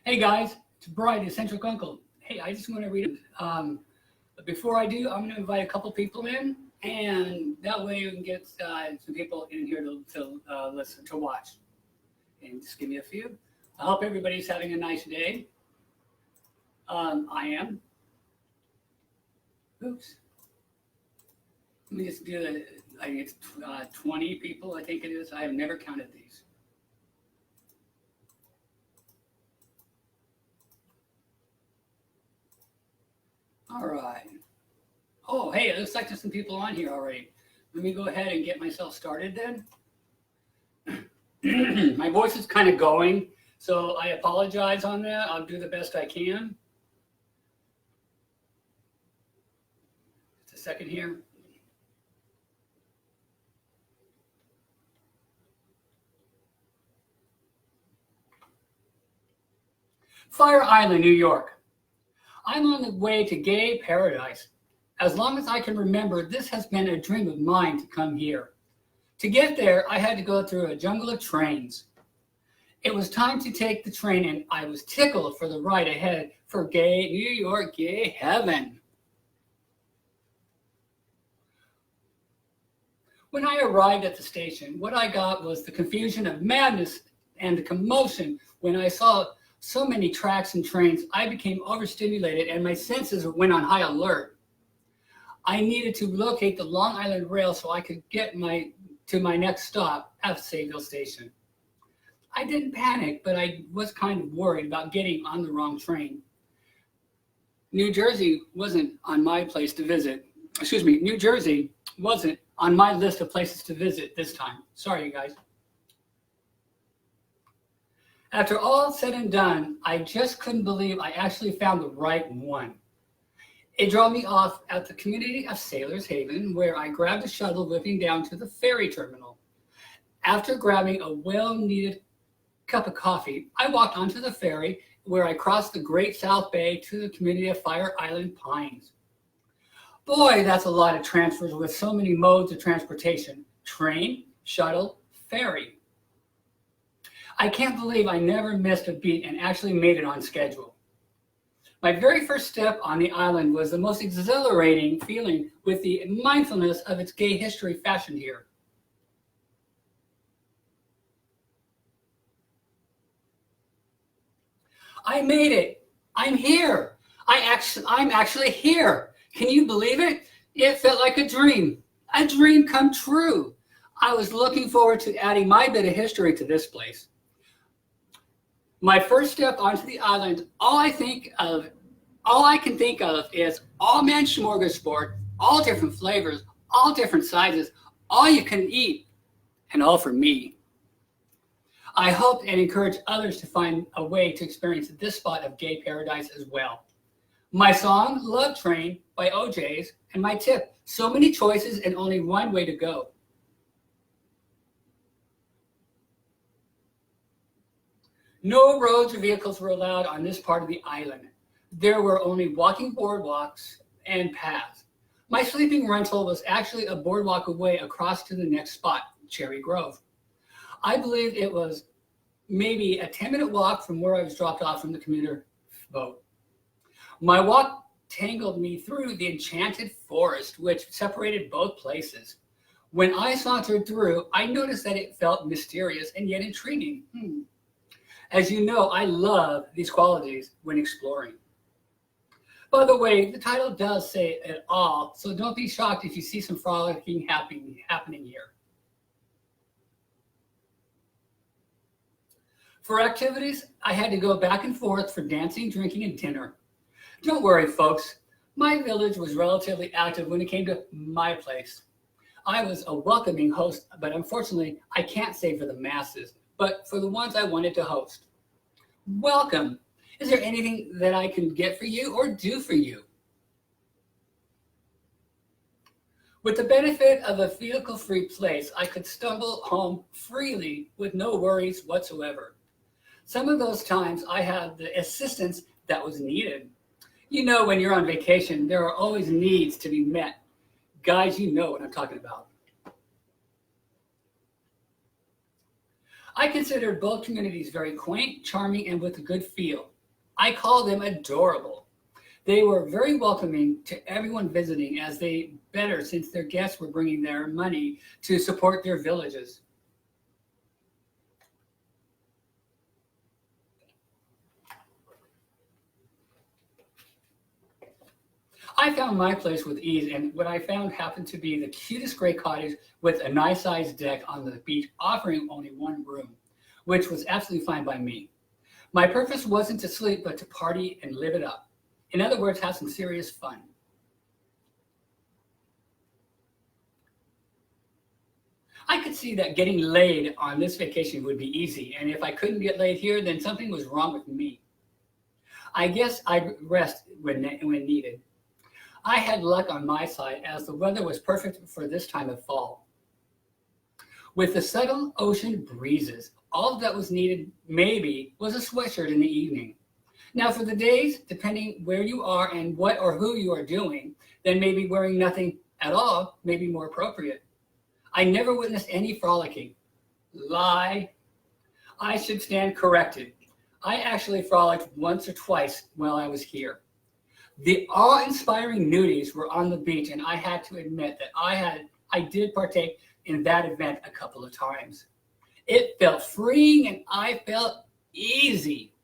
Hey guys, it's Brian, the eccentric uncle. Hey, I just want to read it. But before I do, I'm going to invite a couple people in, and that way we can get some people in here to listen, to watch. And just give me a few. I hope everybody's having a nice day. I am. Oops. Let me just do the, I think it's 20 people, I think it is. I have never counted these. All right. Oh, hey, it looks like there's some people on here already. Let me go ahead and get myself started then. My voice is kind of going, so I apologize on that. I'll do the best I can. Just a second here. Fire Island, New York. I'm on the way to gay paradise. As long as I can remember, this has been a dream of mine to come here. To get there, I had to go through a jungle of trains. It was time to take the train, and I was tickled for the ride ahead for gay New York, gay heaven. When I arrived at the station, what I got was the confusion of madness and the commotion when I saw so many tracks and trains. I became overstimulated and my senses went on high alert. I needed to locate the Long Island Rail so I could get to my next stop at Sayville Station. I didn't panic, but I was kind of worried about getting on the wrong train. New Jersey wasn't on my place to visit. New Jersey wasn't on my list of places to visit this time. Sorry, you guys. After all said and done, I just couldn't believe I actually found the right one. It dropped me off at the community of Sailors Haven, where I grabbed a shuttle whipping down to the ferry terminal. After grabbing a well-needed cup of coffee, I walked onto the ferry, where I crossed the Great South Bay to the community of Fire Island Pines. Boy, that's a lot of transfers with so many modes of transportation: train, shuttle, ferry. I can't believe I never missed a beat and actually made it on schedule. My very first step on the island was the most exhilarating feeling with the mindfulness of its gay history fashioned here. I made it. I'm here. I'm actually here. Can you believe it? It felt like a dream come true. I was looking forward to adding my bit of history to this place. My first step onto the island, all I can think of is all man smorgasbord, all different flavors, all different sizes, all you can eat, and all for me. I hope and encourage others to find a way to experience this spot of gay paradise as well. My song, Love Train by OJ's, and my tip, so many choices and only one way to go. No roads or vehicles were allowed on this part of the island. There were only walking boardwalks and paths. My sleeping rental was actually a boardwalk away across to the next spot, Cherry Grove. I believe it was maybe a 10-minute walk from where I was dropped off from the commuter boat. My walk tangled me through the enchanted forest, which separated both places. When I sauntered through, I noticed that it felt mysterious and yet intriguing. As you know, I love these qualities when exploring. By the way, the title does say it all, so don't be shocked if you see some frolicking happening here. For activities, I had to go back and forth for dancing, drinking, and dinner. Don't worry, folks. My village was relatively active when it came to my place. I was a welcoming host, but unfortunately, I can't say for the masses, but for the ones I wanted to host. Welcome. Is there anything that I can get for you or do for you? With the benefit of a vehicle-free place, I could stumble home freely with no worries whatsoever. Some of those times I had the assistance that was needed. You know, when you're on vacation, there are always needs to be met. Guys, you know what I'm talking about. I considered both communities very quaint, charming, and with a good feel. I call them adorable. They were very welcoming to everyone visiting as they better since their guests were bringing their money to support their villages. I found my place with ease, and what I found happened to be the cutest gray cottage with a nice sized deck on the beach offering only one room, which was absolutely fine by me. My purpose wasn't to sleep, but to party and live it up. In other words, have some serious fun. I could see that getting laid on this vacation would be easy, and if I couldn't get laid here, then something was wrong with me. I guess I'd rest when needed. I had luck on my side as the weather was perfect for this time of fall. With the subtle ocean breezes, all that was needed maybe was a sweatshirt in the evening. Now for the days, depending where you are and what or who you are doing, then maybe wearing nothing at all may be more appropriate. I never witnessed any frolicking. Lie. I should stand corrected. I actually frolicked once or twice while I was here. The awe-inspiring nudies were on the beach, and I had to admit that I did partake in that event a couple of times. It felt freeing, and I felt easy.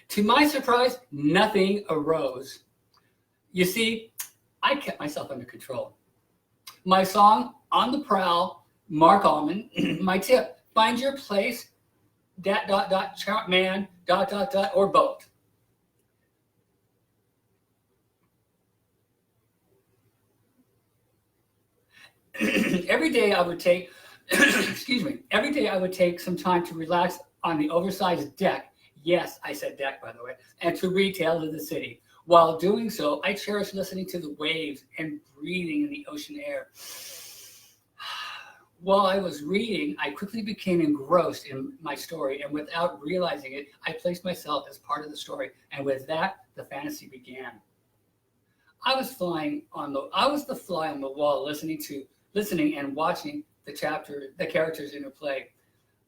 To my surprise, nothing arose. You see, I kept myself under control. My song, On the Prowl, Mark Allman. My tip, find your place, ... man, ... or both. Every day I would take, every day I would take some time to relax on the oversized deck. Yes, I said deck, by the way, and to read Tales of the City. While doing so, I cherished listening to the waves and breathing in the ocean air. While I was reading, I quickly became engrossed in my story, and without realizing it, I placed myself as part of the story, and with that, the fantasy began. I was the fly on the wall, listening and watching the characters interplay.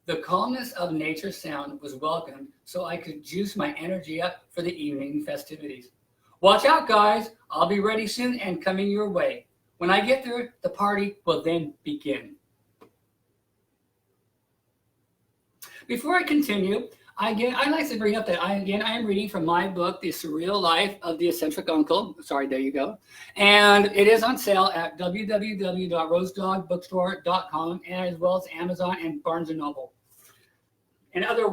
The calmness of nature's sound was welcomed, so I could juice my energy up for the evening festivities. Watch out, guys! I'll be ready soon and coming your way. When I get there, the party will then begin. Before I continue, I'd like to bring up that I am reading from my book, The Surreal Life of the Eccentric Uncle. Sorry, there you go. And it is on sale at www.rosedogbookstore.com, as well as Amazon and Barnes & Noble and other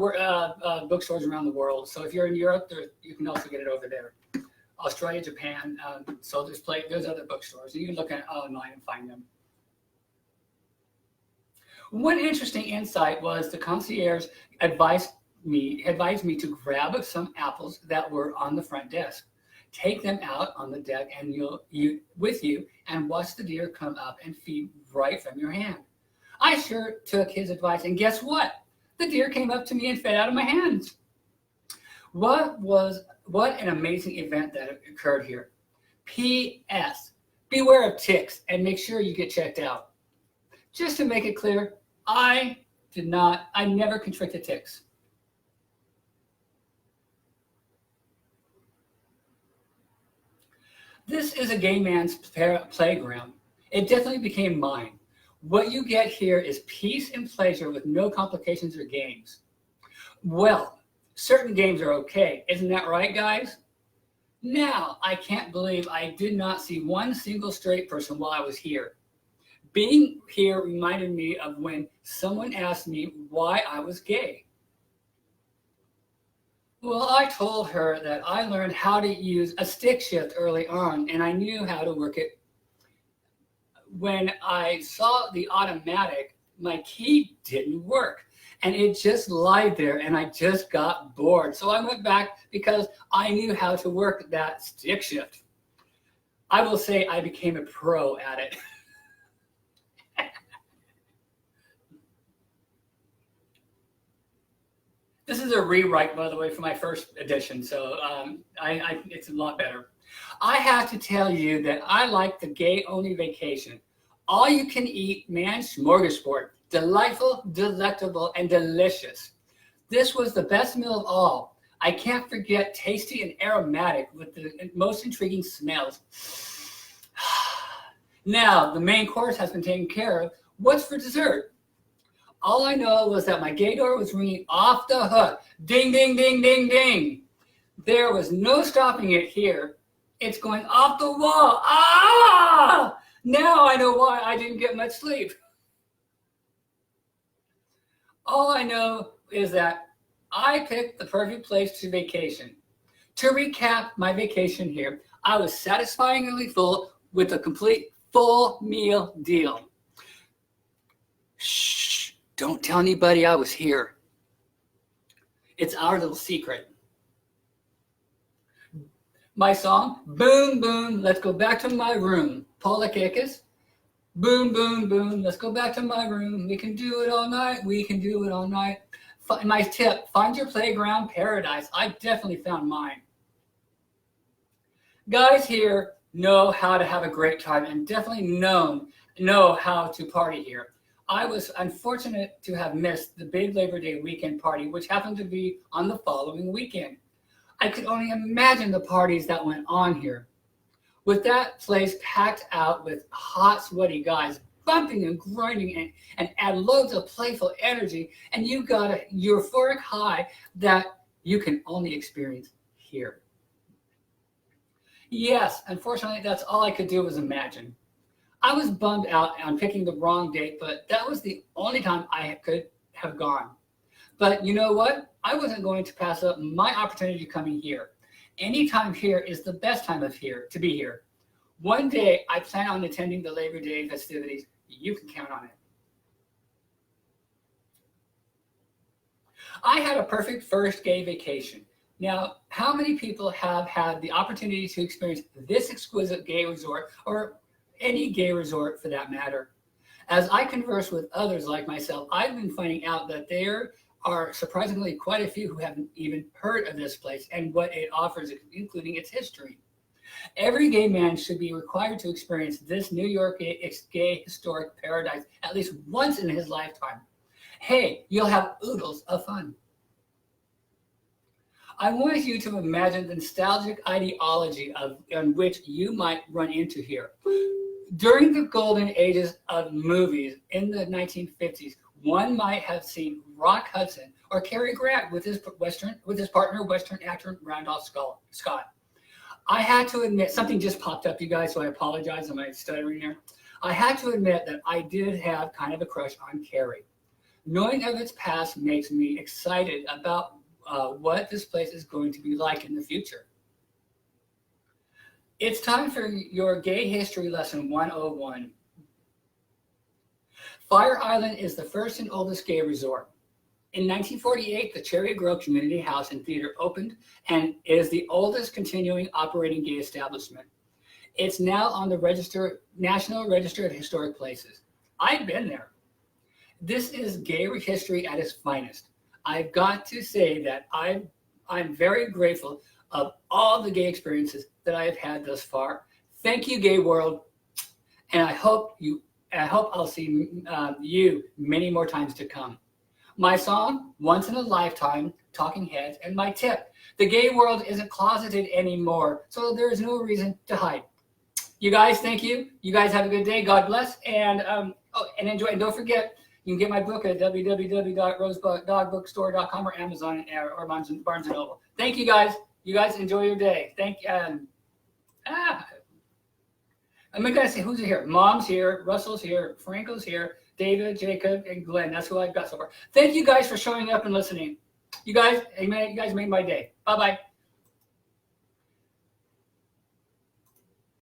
bookstores around the world. So if you're in Europe, you can also get it over there. Australia, Japan, so there's other bookstores. You can look at online and find them. One interesting insight was the concierge advised me to grab some apples that were on the front desk, take them out on the deck and with you and watch the deer come up and feed right from your hand. I sure took his advice, and guess what? The deer came up to me and fed out of my hands. What an amazing event that occurred here. P.S. Beware of ticks and make sure you get checked out. Just to make it clear, I never contracted ticks. This is a gay man's playground. It definitely became mine. What you get here is peace and pleasure with no complications or games. Well, certain games are okay. Isn't that right, guys? Now, I can't believe I did not see one single straight person while I was here. Being here reminded me of when someone asked me why I was gay. Well, I told her that I learned how to use a stick shift early on, and I knew how to work it. When I saw the automatic, my key didn't work, and it just lied there, and I just got bored. So I went back because I knew how to work that stick shift. I will say I became a pro at it. This is a rewrite, by the way, for my first edition, so it's a lot better. I have to tell you that I like the gay-only vacation. All-you-can-eat man smorgasbord. Delightful, delectable, and delicious. This was the best meal of all. I can't forget tasty and aromatic with the most intriguing smells. Now, the main course has been taken care of. What's for dessert? All I know was that my gay door was ringing off the hook. Ding, ding, ding, ding, ding. There was no stopping it here. It's going off the wall. Ah! Now I know why I didn't get much sleep. All I know is that I picked the perfect place to vacation. To recap my vacation here, I was satisfyingly full with a complete full meal deal. Shh, don't tell anybody I was here. It's our little secret. My song, boom, boom, let's go back to my room. Paula Kekis, boom, boom, boom, let's go back to my room. We can do it all night, we can do it all night. My tip, find your playground paradise. I definitely found mine. Guys here know how to have a great time and definitely know how to party here. I was unfortunate to have missed the big Labor Day weekend party, which happened to be on the following weekend. I could only imagine the parties that went on here. With that place packed out with hot, sweaty guys, bumping and grinding and add loads of playful energy, and you got a euphoric high that you can only experience here. Yes, unfortunately, that's all I could do was imagine. I was bummed out on picking the wrong date, but that was the only time I could have gone. But you know what? I wasn't going to pass up my opportunity coming here. Any time here is the best time of here to be here. One day I plan on attending the Labor Day festivities. You can count on it. I had a perfect first gay vacation. Now, how many people have had the opportunity to experience this exquisite gay resort, or any gay resort for that matter? As I converse with others like myself, I've been finding out that there are surprisingly quite a few who haven't even heard of this place and what it offers, including its history. Every gay man should be required to experience this New York gay historic paradise at least once in his lifetime. Hey, you'll have oodles of fun. I want you to imagine the nostalgic ideology on which you might run into here. During the golden ages of movies in the 1950s, one might have seen Rock Hudson or Cary Grant with his partner, Western actor Randolph Scott. I had to admit, something just popped up, you guys, so I apologize. Am I stuttering there? I had to admit that I did have kind of a crush on Cary. Knowing of its past makes me excited about what this place is going to be like in the future. It's time for your Gay History Lesson 101. Fire Island is the first and oldest gay resort. In 1948, the Cherry Grove Community House and Theater opened and is the oldest continuing operating gay establishment. It's now on the National Register of Historic Places. I've been there. This is gay history at its finest. I've got to say that I'm very grateful of all the gay experiences that I have had thus far. Thank you, gay world, and I hope I'll see you many more times to come. My song, Once in a Lifetime, Talking Heads, and my tip, the gay world isn't closeted anymore, so there is no reason to hide. You guys, thank you. You guys have a good day. God bless, and enjoy. And don't forget, you can get my book at www.rosedogbookstore.com or Amazon or Barnes & Noble. Thank you, guys. You guys enjoy your day. I'm going to say who's here. Mom's here. Russell's here. Franco's here. David, Jacob, and Glenn. That's who I've got so far. Thank you guys for showing up and listening. You guys made my day. Bye-bye.